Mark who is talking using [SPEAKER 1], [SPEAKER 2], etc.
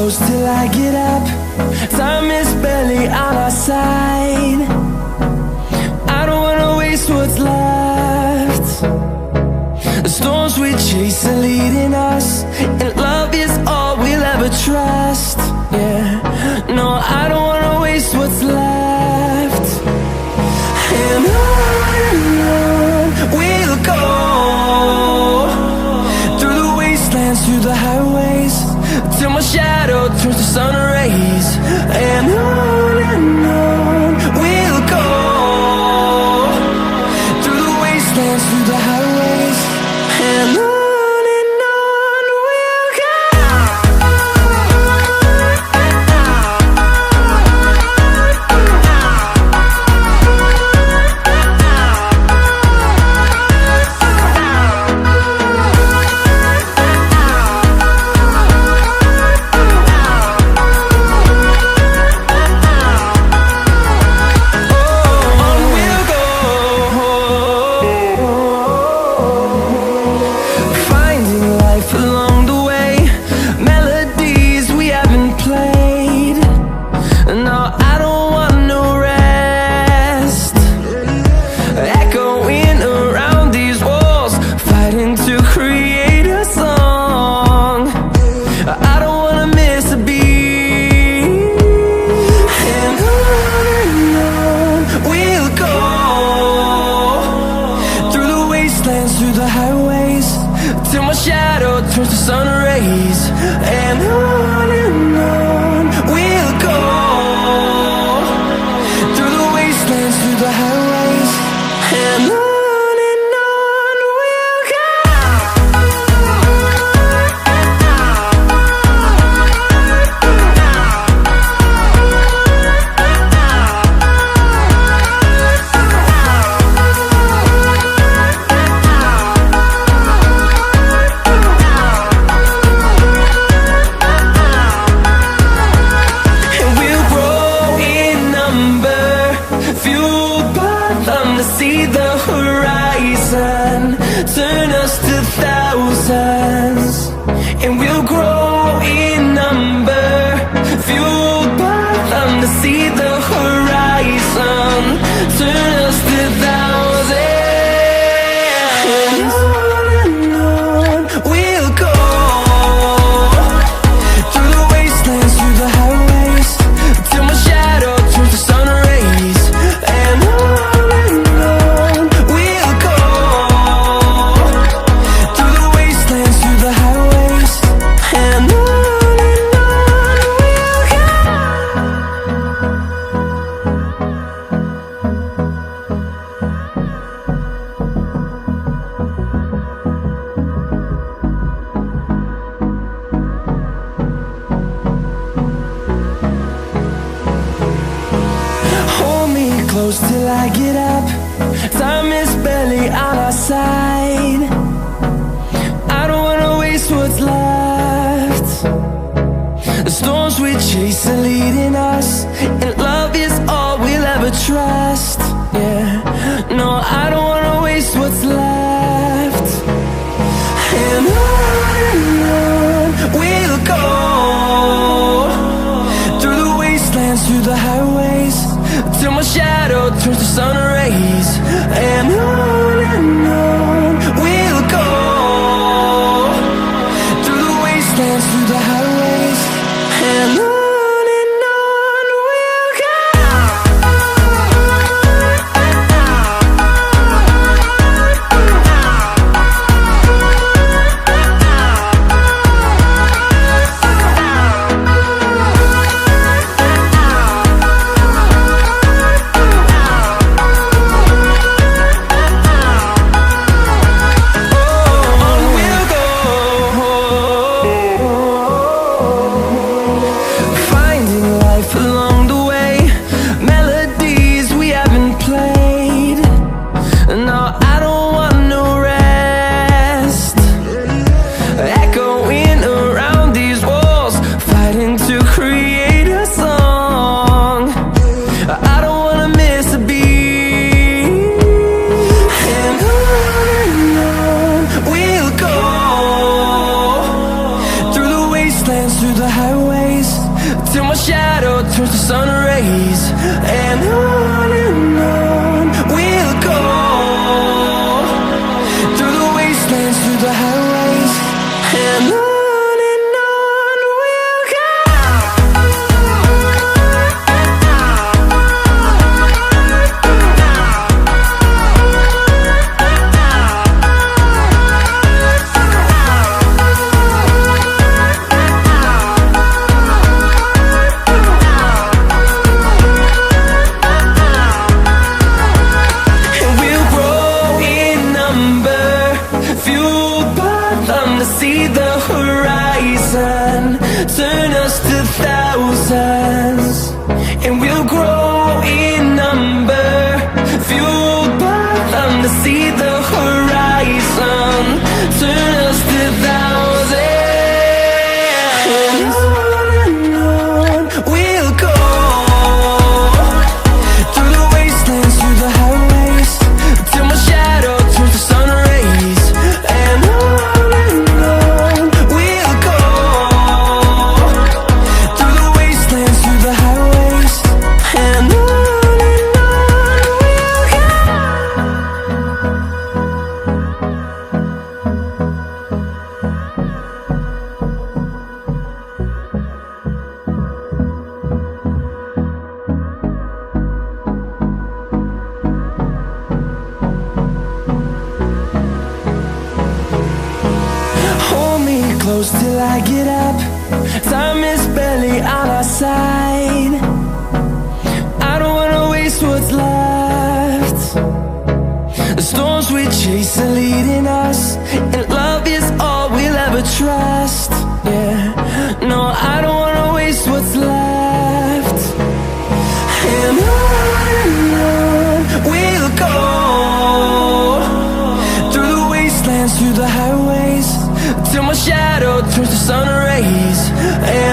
[SPEAKER 1] close till I get up. Time is barely on our side. I don't wanna waste what's left. The storms we chase are leading us, and love is all we'll ever trust. Yeah, no, I don't wanna waste what's left. And on we'll go, through the wastelands, through the highways, till my shadow turns to sun rays. And on we'll go, through the wastelands, through the highways, and on. Through the highways, till my shadow turns to sun rays. And on we'll go, through the wastelands, through the highways, and on. See the horizon turn us to thousands, and we'll grow in number, fueled by them. To see the horizon turn us to thousands, and on we'll go, through the wastelands, through the highways, till my shadow turns to sun rays. And on close till I get up. Time is barely on our side. I don't wanna waste what's left. The storms we chase are leading us, and love is all we'll ever trust. Yeah, no, I don't wanna waste what's left. And on we'll go, through the wastelands, through the highways, till my shadow turns to sun rays. And on we'll go, through the wastelands, through the highways, and on. sun rays. And on we'll go, through the wastelands, through the highways. And on we'll go. See the horizon, turn us to thousands, and we'll grow in number, fueled by them to see the horizon, turn us to thousands, and on we'll go, through the wastelands, through the highways, till my shadow turns to sun rays. And close till I get up. Time is barely on our side. I don't wanna waste what's left. The storms we chase are leading us, and love is all we'll ever trust. Yeah, no, I don't wanna waste what's left. And on we'll go, through the wastelands, through the highways, till my shadow turns to sun rays. And